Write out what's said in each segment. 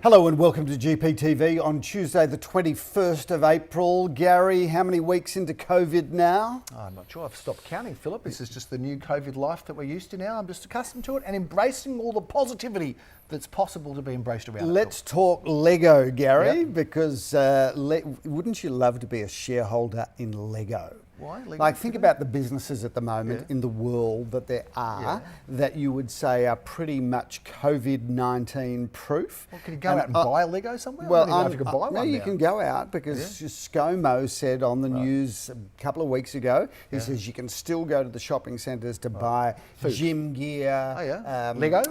Hello and welcome to GPTV on Tuesday the 21st of April. Gary, how many weeks into COVID now? I'm not sure. I've stopped counting, Philip. This is just the new COVID life that we're used to now. I'm just accustomed to it and embracing all the positivity that's possible to be embraced around it. Let's talk Lego, Gary, because wouldn't you love to be a shareholder in Lego? Why? Like, think about the businesses at the moment in the world that there are that you would say are pretty much COVID-19 proof. Well, can you go out and buy a Lego somewhere? Well, you can go out because ScoMo said on the news a couple of weeks ago, he says you can still go to the shopping centres to buy gym gear, Lego?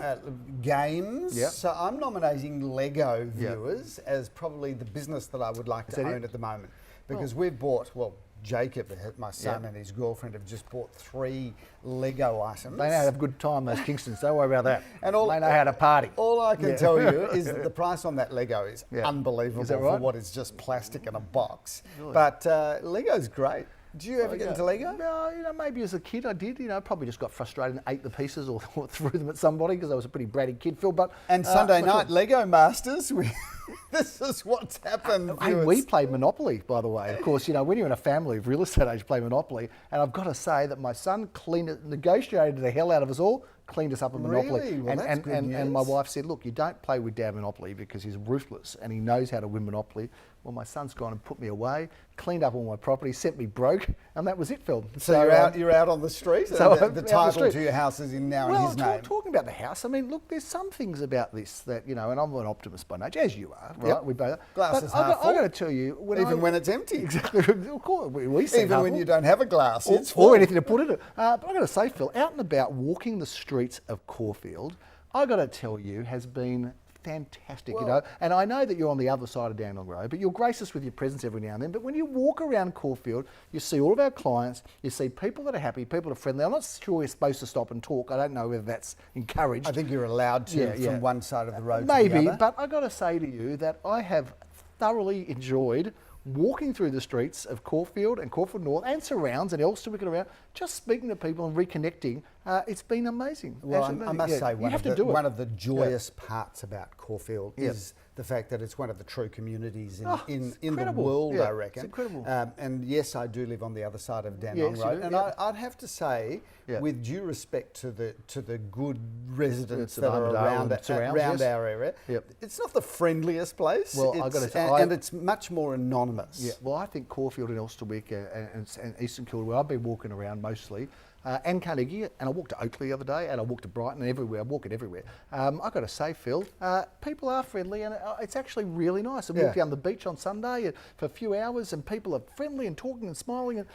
Games. Yep. So I'm nominating Lego viewers as probably the business that I would like to own at the moment. Because we've bought, Jacob, my son, and his girlfriend have just bought 3 Lego items. They know how to have a good time, those Kingstons. Don't worry about that. And they know how to party. All I can tell you is that the price on that Lego is unbelievable for what is just plastic in a box. Really? But Lego's great. Do you ever get into Lego? No, maybe as a kid I did. Probably just got frustrated and ate the pieces or threw them at somebody because I was a pretty bratty kid, Phil. But Sunday night, Lego Masters, this is what's happened. Hey, we played Monopoly, by the way. Of course, when you're in a family of real estate agents, play Monopoly. And I've got to say that my son negotiated the hell out of us all, cleaned us up in Monopoly. Really? Well, that's good news. And my wife said, look, you don't play with Dad Monopoly because he's ruthless and he knows how to win Monopoly. Well, my son's gone and put me away, cleaned up all my property, sent me broke, and that was it, Phil. So you're out on the street? So the title to your house is in his name? Talking about the house, I mean, look, there's some things about this that, and I'm an optimist by nature, as you are, right? Yep. We both. Glass is half full. I've got to tell you... when it's empty. Exactly. Of course, we see even when you don't have a glass, it's full. Or anything to put in it. But I've got to say, Phil, out and about walking the streets of Caulfield, I've got to tell you, has been fantastic, and I know that you're on the other side of Dandenong Road, but you'll grace us with your presence every now and then. But when you walk around Caulfield, you see all of our clients, you see people that are happy, people that are friendly. I'm not sure you're supposed to stop and talk. I don't know whether that's encouraged. I think you're allowed to from one side of the road maybe, to the other. But I've got to say to you that I have thoroughly enjoyed walking through the streets of Caulfield and Caulfield North and surrounds and Elsternwick and around, just speaking to people and reconnecting. It's been amazing. Well, I must say one of the joyous parts about Caulfield is the fact that it's one of the true communities in the world, I reckon. It's incredible. And yes, I do live on the other side of Dandenong Road. And I'd have to say, with due respect to the good residents that are around our area, it's not the friendliest place. Well, and it's much more anonymous. Yeah, well, I think Caulfield and Elsternwick and Eastern Kilda, where I've been walking around mostly, and Carnegie, and I walked to Oakley the other day, and I walked to Brighton, and everywhere. I walk it everywhere. I've got to say, Phil, people are friendly, and it's actually really nice. I walked down the beach on Sunday for a few hours, and people are friendly and talking and smiling, and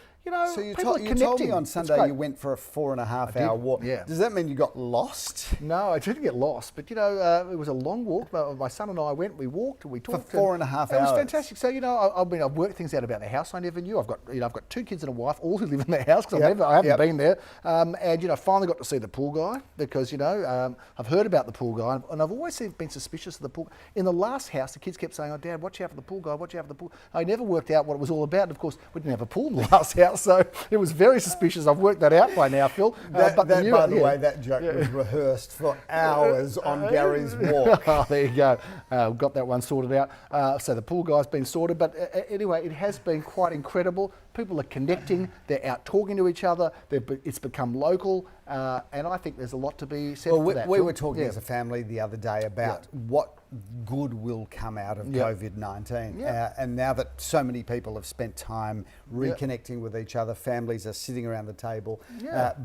so you told me on Sunday you went for a 4.5-hour walk. Yeah. Does that mean you got lost? No, I didn't get lost, but it was a long walk. My son and I went. We walked and we talked for 4.5 hours. It was fantastic. So I've worked things out about the house I never knew. I've got 2 kids and a wife, all who live in the house because I haven't been there. And finally got to see the pool guy because I've heard about the pool guy and I've always been suspicious of the pool. In the last house, the kids kept saying, "Oh, Dad, watch out for the pool guy. Watch out for the pool." I never worked out what it was all about. And of course, we didn't have a pool in the last house, so it was very suspicious. I've worked that out by now, Phil. By the way, that joke was rehearsed for hours on Gary's walk. Oh, there you go. Got that one sorted out. So the pool guy's been sorted. But anyway, it has been quite incredible. People are connecting. They're out talking to each other. It's become local. And I think there's a lot to be said for that. We were talking as a family the other day about what good will come out of COVID-19. And now that so many people have spent time reconnecting with each other, families are sitting around the table.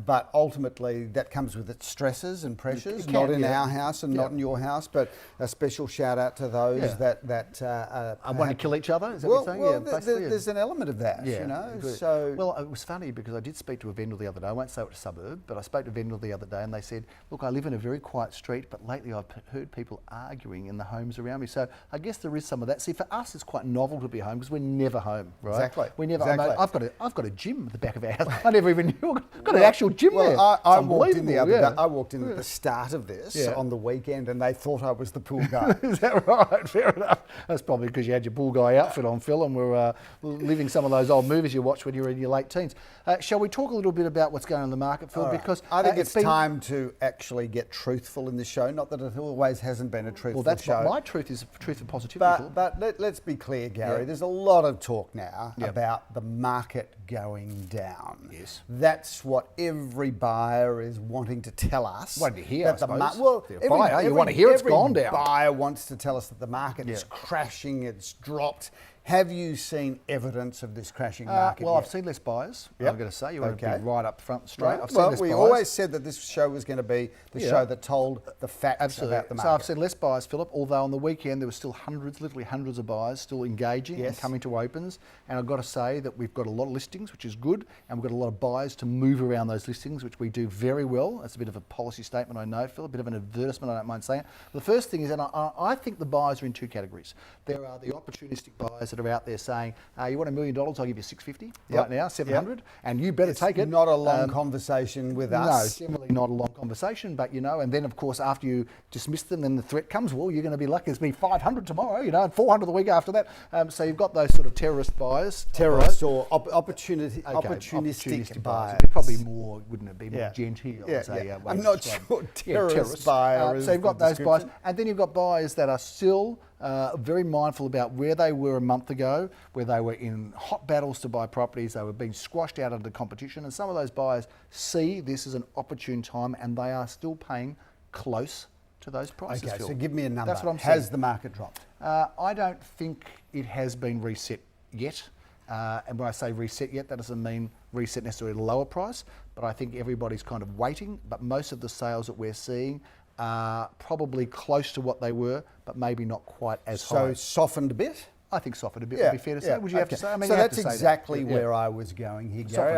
But ultimately, that comes with its stresses and pressures, not in our house and not in your house, but a special shout out to those that want to kill each other, is that what you're saying? There's an element of that, So, well, it was funny because I did speak to a vendor the other day. I won't say which suburb, but I spoke to a vendor the other day and they said, look, I live in a very quiet street, but lately I've heard people arguing in the homes around me. So I guess there is some of that. See, for us, it's quite novel to be home because we're never home, right? Exactly. We never. Exactly. I've got a gym at the back of our house. I never even knew. I've got an actual gym there. I walked in the other day. I walked in at the start of this on the weekend, and they thought I was the pool guy. Is that right? Fair enough. That's probably because you had your pool guy outfit on, Phil, and we're living some of those old movies you watched when you were in your late teens. Shall we talk a little bit about what's going on in the market, Phil? Because because I think it's time to actually get truthful in this show. Not that it always hasn't been a truthful show. Well, my truth is truth and positivity. But let's be clear, Gary. There's a lot of talk now about the market going down. Yes. That's what every buyer is wanting to tell us. Wanting to hear, I suppose. Well, you want to hear it's gone down. Every buyer wants to tell us that the market is crashing, it's dropped. Have you seen evidence of this crashing market Well, yet? I've seen less buyers, I'm going to say. You want to be right up front straight. Right. Well, we always said that this show was going to be the show that told the facts about the market. So I've seen less buyers, Philip, although on the weekend there were still literally hundreds of buyers still engaging and coming to opens. And I've got to say that we've got a lot of listings, which is good, and we've got a lot of buyers to move around those listings, which we do very well. That's a bit of a policy statement, I know, Phil, a bit of an advertisement, I don't mind saying it. The first thing is, and I think the buyers are in two categories. There are the opportunistic buyers that are out there saying, you want $1 million, I'll give you $650 right now, $700, and you better take it. Not a long conversation with us. No, generally not a long conversation, but and then of course after you dismiss them, then the threat comes, well, you're going to be lucky, it's me 500 tomorrow, and 400 the week after that. So you've got those sort of terrorist buyers. Terrorists or opportunistic buyers. It'd be probably more, wouldn't it be more genteel? I'm not sure terrorist buyer so you've got those buyers, and then you've got buyers that are still very mindful about where they were a month ago, where they were in hot battles to buy properties, they were being squashed out of the competition, and some of those buyers see this as an opportune time and they are still paying close to those prices. Okay, Phil. so give me a number. That's what I'm saying. Has the market dropped? I don't think it has been reset yet. And when I say reset yet, that doesn't mean reset necessarily at a lower price, but I think everybody's kind of waiting, but most of the sales that we're seeing are probably close to what they were, but maybe not quite as high. So softened a bit? I think softened a bit would be fair to say. Would you have to say? I mean, so that's exactly where I was going here, Gary.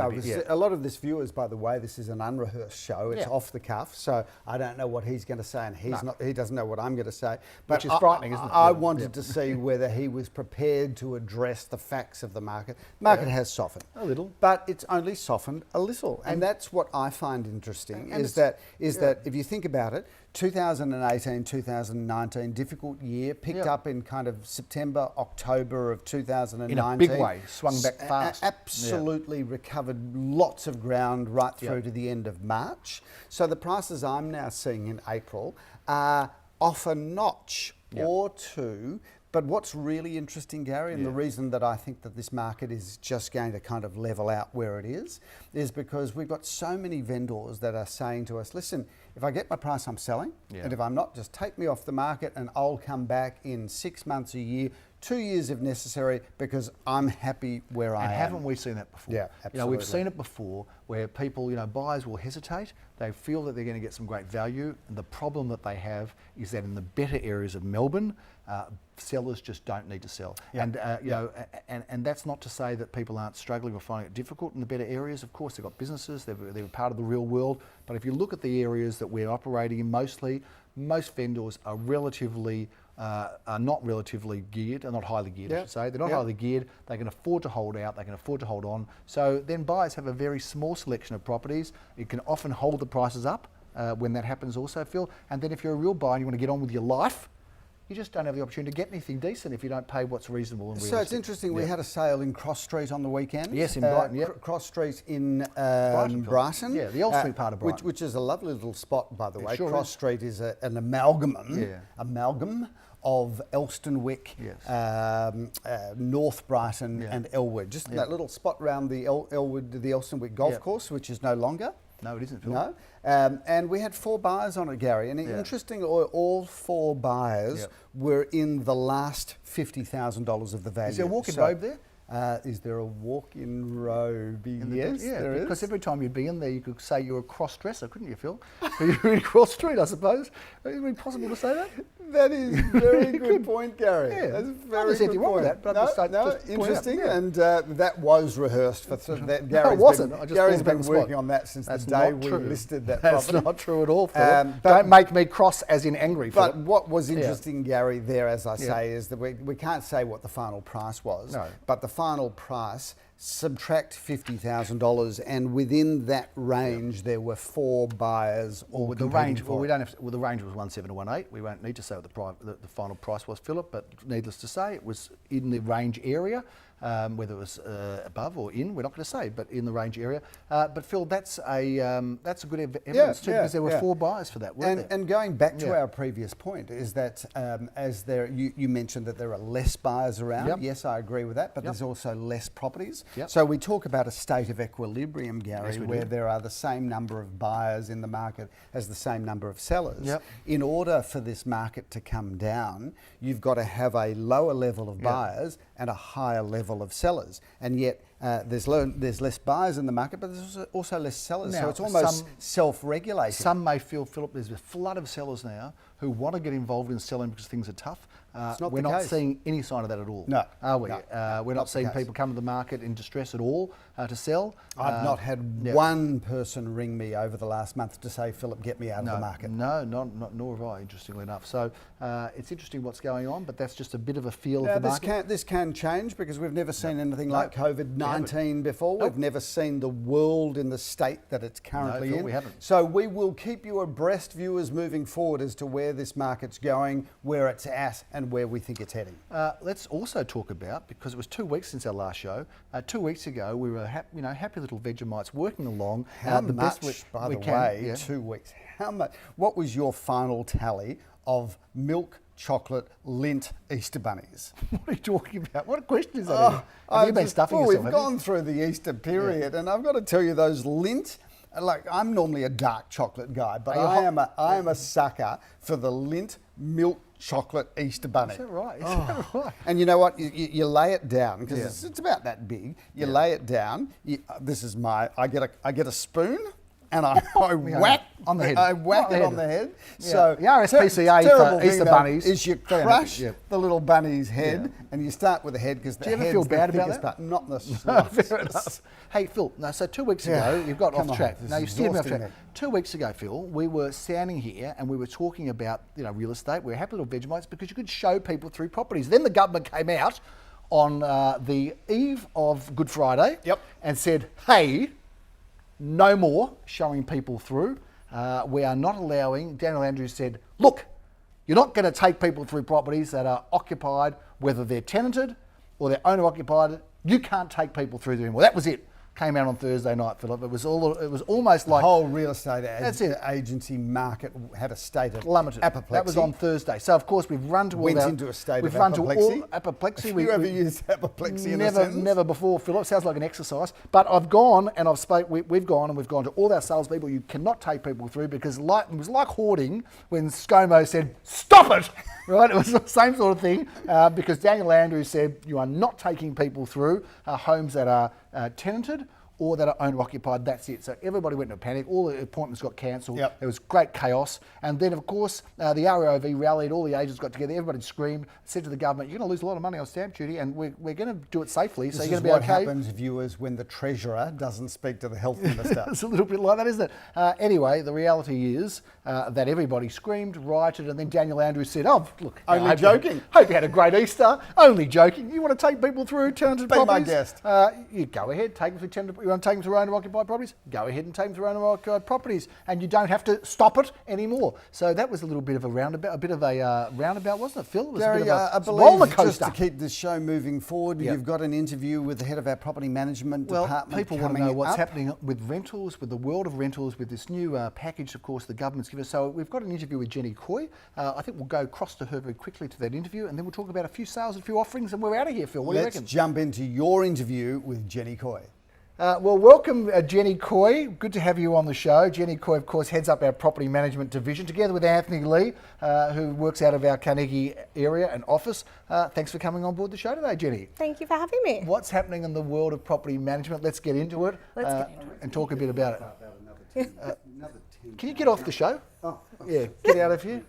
A lot of this viewers, by the way, this is an unrehearsed show. It's off the cuff, so I don't know what he's going to say, and he doesn't know what I'm going to say. But which is frightening, isn't it? I wanted to see whether he was prepared to address the facts of the market. Market has softened a little, but it's only softened a little, and that's what I find interesting. Is that if you think about it, 2018, 2019, difficult year, picked up in kind of September, October of 2019. In a big way, swung back fast. Absolutely recovered lots of ground right through to the end of March. So the prices I'm now seeing in April are off a notch or two. But what's really interesting, Gary, and the reason that I think that this market is just going to kind of level out where it is because we've got so many vendors that are saying to us, listen, if I get my price, I'm selling. And if I'm not, just take me off the market and I'll come back in 6 months, a year, 2 years if necessary, because I'm happy where I am. And haven't we seen that before? Yeah, absolutely. We've seen it before where people, buyers will hesitate. They feel that they're going to get some great value. And the problem that they have is that in the better areas of Melbourne, sellers just don't need to sell. And and that's not to say that people aren't struggling or finding it difficult in the better areas. Of course, they've got businesses, they're part of the real world. But if you look at the areas that we're operating in, most vendors are not relatively geared, not highly geared, I should say. They're not highly geared. They can afford to hold out. They can afford to hold on. So then buyers have a very small selection of properties. It can often hold the prices up when that happens also, Phil. And then if you're a real buyer and you want to get on with your life, you just don't have the opportunity to get anything decent if you don't pay what's reasonable and realistic. So it's interesting, we had a sale in Cross Street on the weekend. Yes, in Brighton, Cross Street in Brighton. Yeah, the old street part of Brighton. Which is a lovely little spot, by the way. Sure Cross Street is an amalgam of Elstonwick, North Brighton and Elwood. Just that little spot around the Elstonwick golf course, which is no longer. No, it isn't, Phil. No. And we had 4 buyers on it, Gary. And interesting, all 4 buyers were in the last $50,000 of the value. Is there a walk-in robe there? Is there a walk-in robe? Yes, there is. Because every time you'd be in there, you could say you were a cross-dresser, couldn't you, Phil? You're in Cross Street, I suppose. Is it possible to say that? That is a very good point, Gary. Yeah. That's a very good wrong point. with that, but interesting, and that was rehearsed for that. No, it wasn't. Gary's been working on that since the day we listed that property. That's not true at all, Phil. Don't make me cross as in angry, Phil. But what was interesting, Gary, there, as I say, is that we can't say what the final price was, but the final price, subtract $50,000, and within that range there were 4 buyers. Well, the range. Well, we don't have. The range was 17 to 18. We won't need to say what the final price was, Philip. But needless to say, it was in the range area. whether it was above or in, we're not going to say, but in the range area. But Phil, that's a good evidence too, because there were 4 buyers for that, weren't there? And going back to our previous point is that you mentioned that there are less buyers around. Yep. Yes, I agree with that, but there's also less properties. Yep. So we talk about a state of equilibrium, Gary, Yes, where there are the same number of buyers in the market as the same number of sellers. Yep. In order for this market to come down, you've got to have a lower level of buyers and a higher level of sellers. And yet there's less buyers in the market, but there's also less sellers. Now, so it's almost self-regulating. Some may feel, Philip, there's a flood of sellers now who want to get involved in selling because things are tough. We're not seeing any sign of that at all. No. Are we? No, we're not seeing people come to the market in distress at all to sell. I've not had one person ring me over the last month to say, Philip, get me out of the market. No, nor have I, interestingly enough. So it's interesting what's going on, but that's just a bit of a feel of the market. This can change because we've never seen anything like COVID-19 before. We've never seen the world in the state that it's currently in. We haven't. So we will keep you abreast, viewers, moving forward as to where this market's going, where it's at, and where we think it's heading. Let's also talk about, because it was 2 weeks since our last show, 2 weeks ago we were happy little Vegemites working along. How much, by the way, 2 weeks, how much? What was your final tally of milk, chocolate, lint Easter bunnies? What are you talking about? What question is that? Have you been stuffing yourself? We've gone through the Easter period, and I've got to tell you, those lint, like, I'm normally a dark chocolate guy, but I am a sucker for the lint milk chocolate Easter bunny. Is that right? Is that right? And you know what? You lay it down because it's about that big. You lay it down. I get a spoon and I whack on the head. I whack it on the head. Yeah. So the RSPCA for Easter bunnies is you crush the little bunny's head, and you start with the head because the head's Do you ever feel bad about that? Part. Not in the slightest. Fair enough. Hey Phil, so 2 weeks ago you've got off track. Now you steered me off track. 2 weeks ago, Phil, we were standing here and we were talking about real estate. We were happy little Vegemites because you could show people through properties. Then the government came out on the eve of Good Friday and said, hey, no more showing people through. We are not allowing, Daniel Andrews said, look, you're not going to take people through properties that are occupied, whether they're tenanted or they're owner occupied. You can't take people through there anymore. That was it. Came out on Thursday night, Philip. It was almost like the whole real estate agency market had a state of plummeted. Apoplexy. That was on Thursday. So of course we've run to all into a state of apoplexy. Apoplexy. Have you ever used apoplexy in a sentence? Never before, Philip. Sounds like an exercise. But I've gone and we've gone to all our salespeople. You cannot take people through because it was like hoarding when ScoMo said, "Stop it!" Right? It was the same sort of thing because Daniel Andrews said you are not taking people through homes that are tenanted or that are owner-occupied. That's it. So everybody went into a panic. All the appointments got cancelled. There was great chaos. And then, of course, the ROV rallied. All the agents got together. Everybody screamed, said to the government, you're going to lose a lot of money on stamp duty and we're going to do it safely. So you're going to be okay. This is what happens, viewers, when the Treasurer doesn't speak to the Health Minister. It's a little bit like that, isn't it? Anyway, the reality is that everybody screamed, rioted, and then Daniel Andrews said, oh, look. Only joking. Hope you had a great Easter. Only joking. You want to take people through tenanted properties? Be my guest. You go ahead, take them through tenanted. You want to take them through owner-occupied properties? Go ahead and take them through owner-occupied properties, and you don't have to stop it anymore. So that was a little bit of a roundabout, wasn't it, Phil? It was Gary, a bit of a I believe roller coaster. Just to keep this show moving forward, you've got an interview with the head of our property management department. People want to know what's happening with rentals, with the world of rentals, with this new package, of course, the government's given us. So we've got an interview with Jenny Coy. I think we'll go across to her very quickly to that interview, and then we'll talk about a few sales, a few offerings, and we're out of here, Phil. What do you reckon? Let's jump into your interview with Jenny Coy. Well, welcome, Jenny Coy. Good to have you on the show. Jenny Coy, of course, heads up our property management division, together with Anthony Lee, who works out of our Carnegie area and office. Thanks for coming on board the show today, Jenny. Thank you for having me. What's happening in the world of property management? Let's get into it. And talk a bit about it. Can you get off the show? Oh. Yeah, get out of here.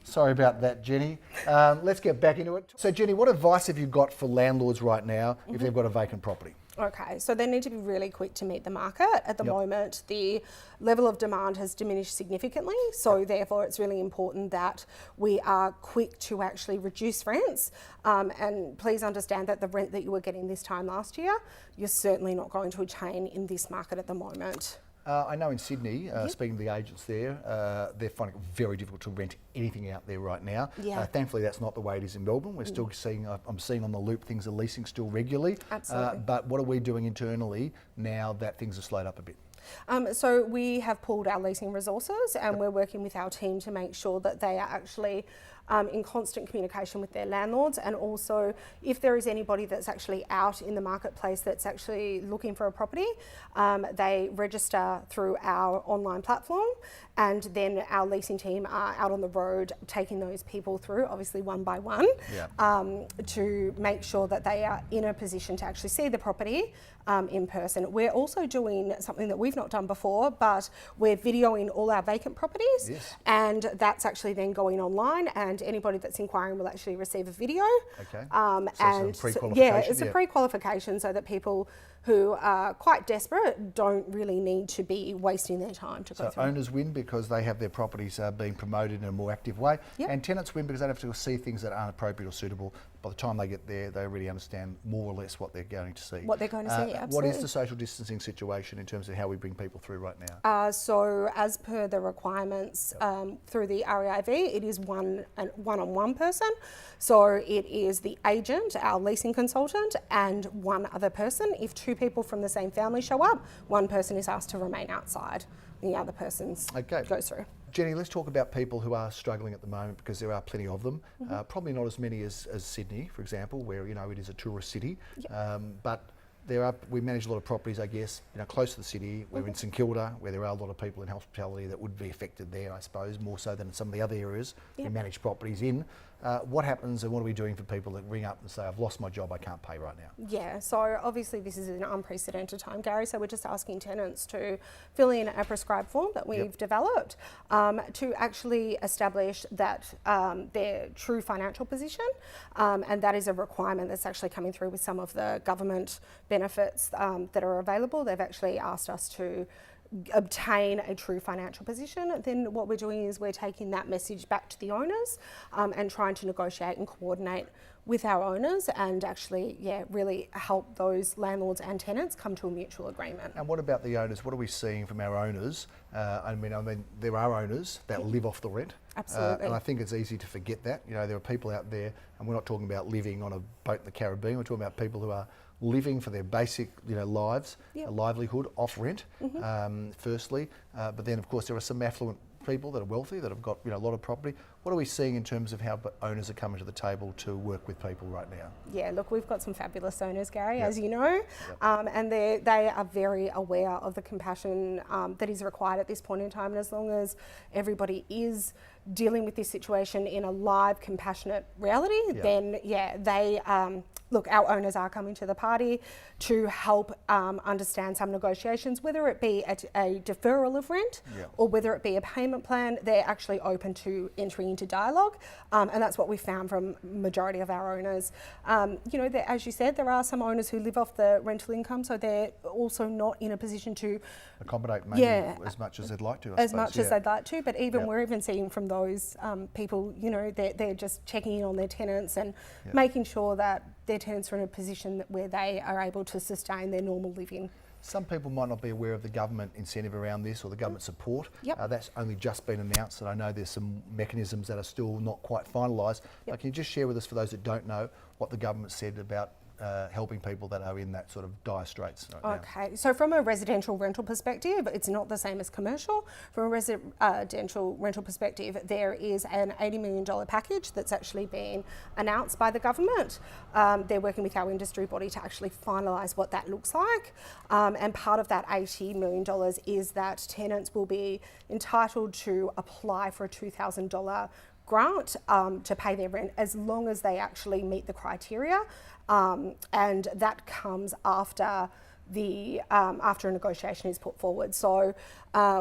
Sorry about that, Jenny. Let's get back into it. So, Jenny, what advice have you got for landlords right now if they've got a vacant property? Okay, so they need to be really quick to meet the market. At the moment, the level of demand has diminished significantly, so therefore it's really important that we are quick to actually reduce rents. And please understand that the rent that you were getting this time last year, you're certainly not going to attain in this market at the moment. I know in Sydney, speaking to the agents there, they're finding it very difficult to rent anything out there right now. Yeah. Thankfully, that's not the way it is in Melbourne. We're still seeing, I'm seeing on the Loop, things are leasing still regularly. Absolutely. But what are we doing internally now that things are slowed up a bit? So we have pulled our leasing resources and we're working with our team to make sure that they are actually in constant communication with their landlords, and also if there is anybody that's actually out in the marketplace that's actually looking for a property, they register through our online platform, and then our leasing team are out on the road taking those people through, obviously one by one, to make sure that they are in a position to actually see the property in person. We're also doing something that we've not done before, but we're videoing all our vacant properties, and that's actually then going online, and anybody that's inquiring will actually receive a video. Okay. And it's a pre-qualification so that people who are quite desperate don't really need to be wasting their time to go through. So owners win because they have their properties being promoted in a more active way, and tenants win because they don't have to see things that aren't appropriate or suitable. By the time they get there, they already understand more or less what they're going to see. What they're going to see, absolutely. What is the social distancing situation in terms of how we bring people through right now? So as per the requirements through the REIV, it is one-on-one person. So it is the agent, our leasing consultant, and one other person. If two people from the same family show up, one person is asked to remain outside, the other person goes through. Jenny, let's talk about people who are struggling at the moment, because there are plenty of them. Probably not as many as Sydney, for example, where it is a tourist city. But we manage a lot of properties, I guess, close to the city. We're in St Kilda, where there are a lot of people in hospitality that would be affected there, I suppose, more so than in some of the other areas we manage properties in. What happens, and what are we doing for people that ring up and say, I've lost my job, I can't pay right now? Yeah, so obviously this is an unprecedented time, Gary, so we're just asking tenants to fill in a prescribed form that we've developed to actually establish that their true financial position, and that is a requirement that's actually coming through with some of the government benefits that are available. They've actually asked us to obtain a true financial position. Then what we're doing is we're taking that message back to the owners and trying to negotiate and coordinate with our owners and actually, really help those landlords and tenants come to a mutual agreement. And what about the owners? What are we seeing from our owners? I mean, there are owners that live off the rent. Absolutely. And I think it's easy to forget that. There are people out there, and we're not talking about living on a boat in the Caribbean, we're talking about people who are living for their basic livelihood off rent, firstly. But then, of course, there are some affluent people that are wealthy, that have got a lot of property. What are we seeing in terms of how owners are coming to the table to work with people right now? Yeah, look, we've got some fabulous owners, Gary, as you know, and they are very aware of the compassion that is required at this point in time. And as long as everybody is dealing with this situation in a live, compassionate reality, then they look, our owners are coming to the party to help understand some negotiations, whether it be a deferral of rent or whether it be a payment plan. They're actually open to entering into dialogue, and that's what we found from majority of our owners. As you said, there are some owners who live off the rental income, so they're also not in a position to accommodate maybe as much as they'd like to, I suppose. As they'd like to, but even we're even seeing from those people, they're just checking in on their tenants and making sure that their tenants are in a position where they are able to sustain their normal living. Some people might not be aware of the government incentive around this or the government support. That's only just been announced, and I know there's some mechanisms that are still not quite finalised. Can you just share with us, for those that don't know, what the government said about helping people that are in that sort of dire straits right now? So from a residential rental perspective, it's not the same as commercial. From a residential rental perspective, there is an $80 million package that's actually been announced by the government. They're working with our industry body to actually finalise what that looks like. And part of that $80 million is that tenants will be entitled to apply for a $2,000 grant to pay their rent as long as they actually meet the criteria. And that comes after after a negotiation is put forward. So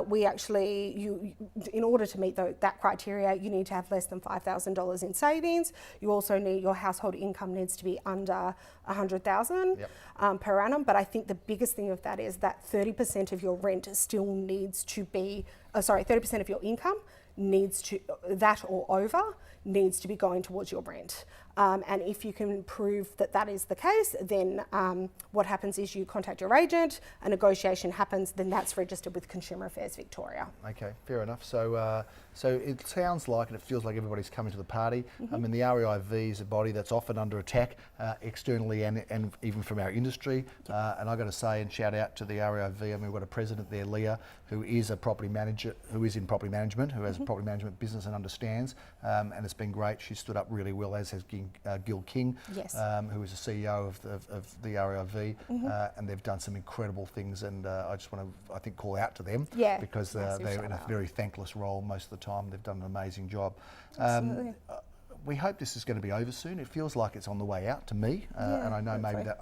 we actually, in order to meet that criteria, you need to have less than $5,000 in savings. You also need, your household income needs to be under $100,000 per annum. But I think the biggest thing of that is that 30% of your rent still needs to be, 30% of your income needs to, that or over, needs to be going towards your rent. And if you can prove that that is the case, then what happens is you contact your agent, a negotiation happens, then that's registered with Consumer Affairs Victoria. Okay, fair enough. So it sounds like, and it feels like everybody's coming to the party. I mean, the REIV is a body that's often under attack externally and even from our industry. And I've got to say, and shout out to the REIV, I mean, we've got a president there, Leah, who is a property manager, who is in property management, who has a property management business and understands. And it's been great. She stood up really well, as has Gil King, Yes. who is the CEO of the REIV. And they've done some incredible things. And I just want to, I think, call out to them, because they're in a very thankless role most of the time. They've done an amazing job. Absolutely. We hope this is going to be over soon. It feels like it's on the way out to me, and I know maybe that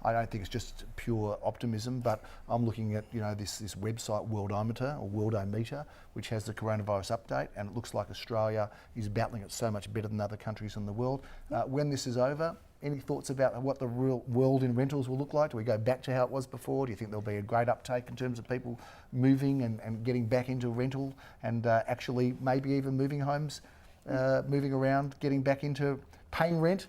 I don't think it's just pure optimism, but I'm looking at this website Worldometer, which has the coronavirus update, and it looks like Australia is battling it so much better than other countries in the world. When this is over, any thoughts about what the real world in rentals will look like? Do we go back to how it was before? Do you think there'll be a great uptake in terms of people moving and getting back into rental and actually maybe even moving homes, moving around, getting back into paying rent,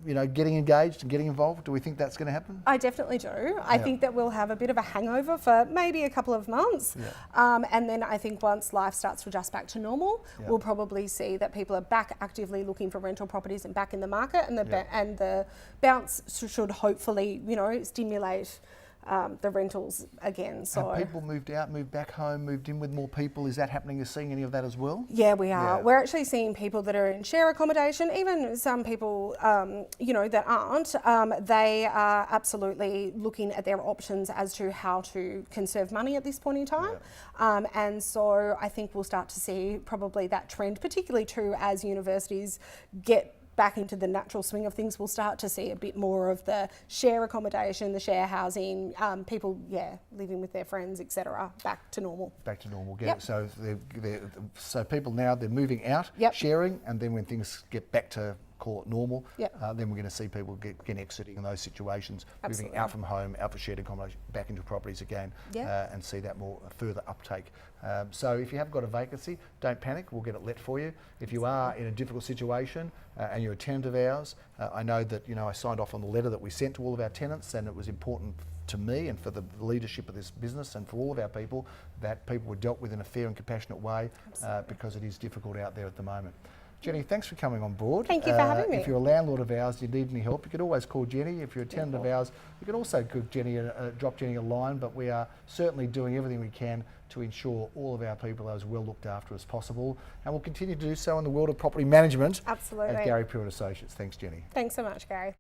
getting engaged and getting involved? Do we think that's going to happen? I definitely do. I think that we'll have a bit of a hangover for maybe a couple of months. And then I think once life starts to adjust back to normal, we'll probably see that people are back actively looking for rental properties and back in the market, and the bounce should hopefully, stimulate the rentals again. So have people moved out, moved back home, moved in with more people? Is that happening? You're seeing any of that as well? Yeah, we are. We're actually seeing people that are in share accommodation, even some people, that aren't. They are absolutely looking at their options as to how to conserve money at this point in time. And so I think we'll start to see probably that trend, particularly too as universities get back into the natural swing of things. We'll start to see a bit more of the share accommodation, the share housing, people, living with their friends, etc. Back to normal. Back to normal. So so people now, they're moving out, sharing, and then when things get back to, call it normal, then we're going to see people get exiting in those situations, moving out from home, out for shared accommodation, back into properties again, and see that more further uptake. So if you have got a vacancy, don't panic, we'll get it let for you. If you are in a difficult situation and you're a tenant of ours, I know that I signed off on the letter that we sent to all of our tenants, and it was important to me and for the leadership of this business and for all of our people that people were dealt with in a fair and compassionate way, because it is difficult out there at the moment. Jenny, thanks for coming on board. Thank you for having me. If you're a landlord of ours, you need any help, you could always call Jenny. If you're a tenant of ours, you can also drop Jenny a line, but we are certainly doing everything we can to ensure all of our people are as well looked after as possible, and we'll continue to do so in the world of property management. Absolutely. At Gary Pruitt Associates. Thanks, Jenny. Thanks so much, Gary.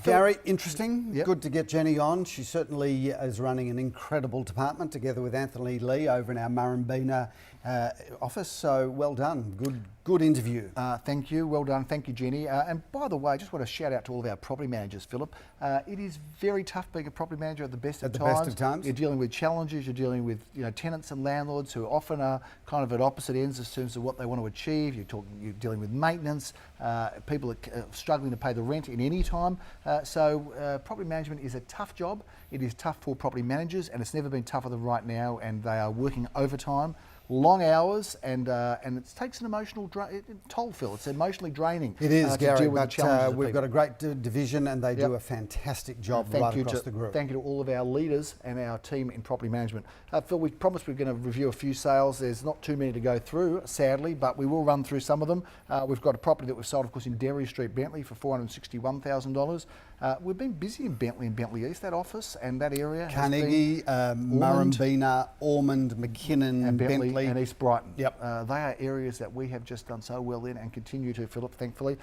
Gary, interesting. Good to get Jenny on. She certainly is running an incredible department together with Anthony Lee over in our Murrumbina office. So well done. Good interview. Thank you. Well done. Thank you, Jenny. And by the way, I just want to shout out to all of our property managers, Philip. It is very tough being a property manager at the best of times. You're dealing with challenges. You're dealing with tenants and landlords who often are kind of at opposite ends in terms of what they want to achieve. You're dealing with maintenance. People are struggling to pay the rent in any time. So property management is a tough job. It is tough for property managers, and it's never been tougher than right now. And they are working overtime, long hours, and it takes an emotional toll, Phil. It's emotionally draining. It is, Gary, but we've got a great division, and they do a fantastic job right across the group. Thank you to all of our leaders and our team in property management. Phil, we promised we're going to review a few sales. There's not too many to go through, sadly, but we will run through some of them. We've got a property that we've sold, of course, in Derry Street, Bentley, for $461,000. We've been busy in Bentley East, that office and that area. Carnegie, Murrumbina, Ormond, McKinnon, and Bentley. And East Brighton. Yep. They are areas that we have just done so well in and continue to, Philip, thankfully.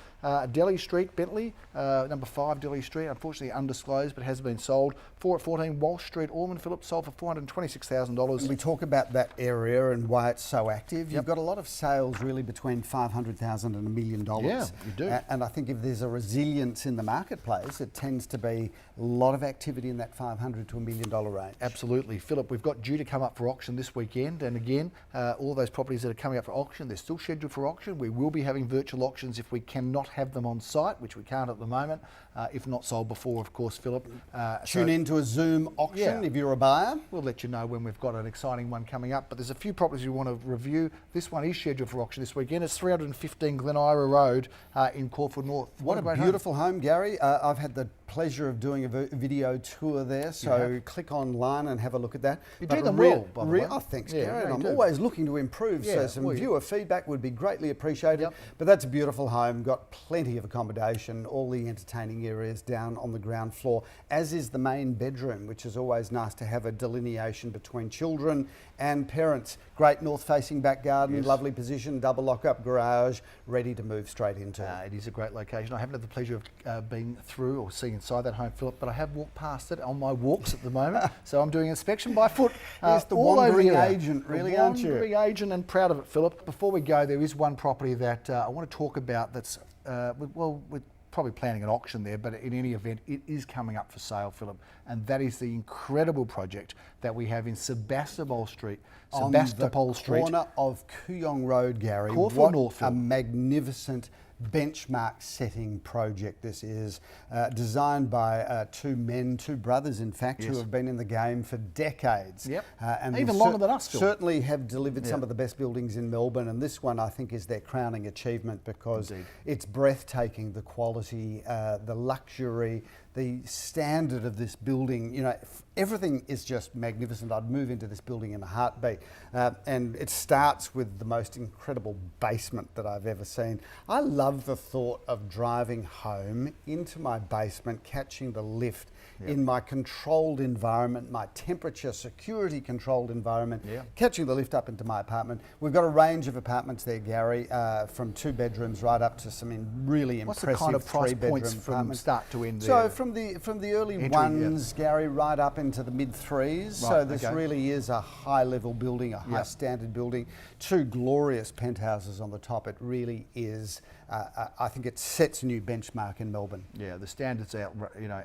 Delhi Street, Bentley, number 5 Delhi Street, unfortunately undisclosed, but has been sold. 4 at 14 Walsh Street, Ormond, Philip, sold for $426,000. We talk about that area and why it's so active. You've got a lot of sales really between $500,000 and $1 million. Yeah, you do. And I think if there's a resilience in the marketplace, it tends to be a lot of activity in that $500,000 to $1 million range. Absolutely. Philip, we've got due to come up for auction this weekend, and again, all those properties that are coming up for auction, they're still scheduled for auction. We will be having virtual auctions if we cannot have them on site, which we can't at the moment. if not sold before, of course, Philip. Tune into a Zoom auction if you're a buyer. We'll let you know when we've got an exciting one coming up. But there's a few properties we want to review. This one is scheduled for auction this weekend. It's 315 Glen Ira Road in Caulfield North. What a great beautiful home, Gary. I've had the pleasure of doing a video tour there, so click online and have a look at that. You do them well, by the way. Oh, thanks, Yeah, Gary. no, And you I'm do. always looking to improve, so some viewer feedback would be greatly appreciated. But that's a beautiful home, got plenty of accommodation, all the entertaining areas down on the ground floor, as is the main bedroom, which is always nice to have a delineation between children and parents. Great north-facing back garden, lovely position, double lock-up garage, ready to move straight into. It is a great location. I haven't had the pleasure of being through or seeing inside that home, Philip, but I have walked past it on my walks at the moment. So I'm doing inspection by foot. Yes, the all wandering over here. agent, really, aren't you? Wandering agent, and proud of it, Philip. Before we go, there is one property that I want to talk about that's, we're probably planning an auction there, but in any event, it is coming up for sale, Philip, and that is the incredible project that we have in Sebastopol Street. On the corner of Kooyong Road, Gary. Caulfield What North, a magnificent benchmark-setting project this is, designed by two brothers, in fact, who have been in the game for decades. And even longer than us, Phil. Certainly have delivered some of the best buildings in Melbourne, and this one I think is their crowning achievement because it's breathtaking, the quality, the luxury, the standard of this building. You know, everything is just magnificent. I'd move into this building in a heartbeat. And it starts with the most incredible basement that I've ever seen. I love the thought of driving home into my basement, catching the lift in my controlled environment, my temperature, security controlled environment, catching the lift up into my apartment. We've got a range of apartments there, Gary, from 2 bedrooms right up to some really impressive What's the kind of price 3-bedroom points from apartments. start to end there? So from the early ones, Gary, right up into the mid-3s. So this really is a high-level building, a high-standard building. 2 glorious penthouses on the top. It really is. I think it sets a new benchmark in Melbourne. Yeah, the standards are,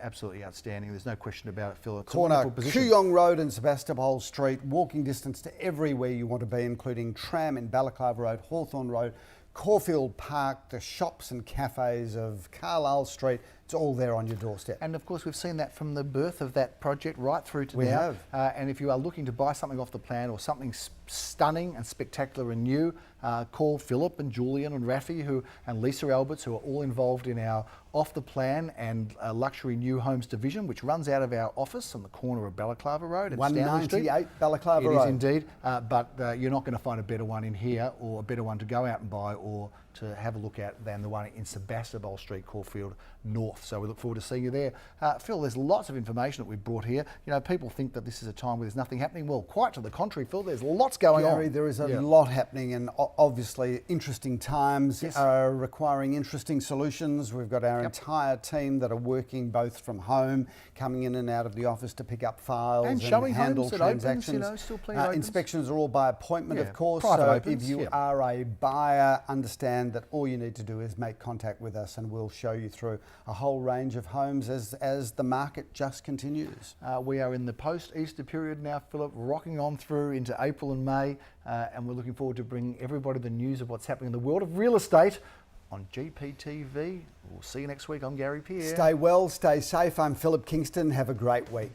absolutely outstanding. There's no question about it, Phil. It's Corner a wonderful position. Kooyong Road and Sebastopol Street, walking distance to everywhere you want to be, including tram in Balaclava Road, Hawthorne Road, Caulfield Park, the shops and cafes of Carlisle Street. It's all there on your doorstep. And of course, we've seen that from the birth of that project right through to now. We have. And if you are looking to buy something off the plan or something stunning and spectacular and new, call Philip and Julian and Rafi and Lisa Alberts, who are all involved in our off the plan and luxury new homes division, which runs out of our office on the corner of Balaclava Road. 198 Balaclava Road. It is indeed, but you're not going to find a better one in here or a better one to go out and buy or to have a look at than the one in Sebastopol Street, Caulfield North. So we look forward to seeing you there. Phil, there's lots of information that we've brought here. You know, people think that this is a time where there's nothing happening. Well, quite to the contrary, Phil, there's lots going Gary, on. there is a lot happening, and obviously interesting times are requiring interesting solutions. We've got our entire team that are working both from home, coming in and out of the office to pick up files and showing handle homes that transactions. opens, still plenty opens. Inspections are all by appointment, of course. Private So opens, if you are a buyer, understand that all you need to do is make contact with us, and we'll show you through a whole range of homes as the market just continues. We are in the post-Easter period now, Philip, rocking on through into April and May, and we're looking forward to bringing everybody the news of what's happening in the world of real estate on GPTV. We'll see you next week. I'm Gary Pearce. Stay well, stay safe. I'm Philip Kingston. Have a great week.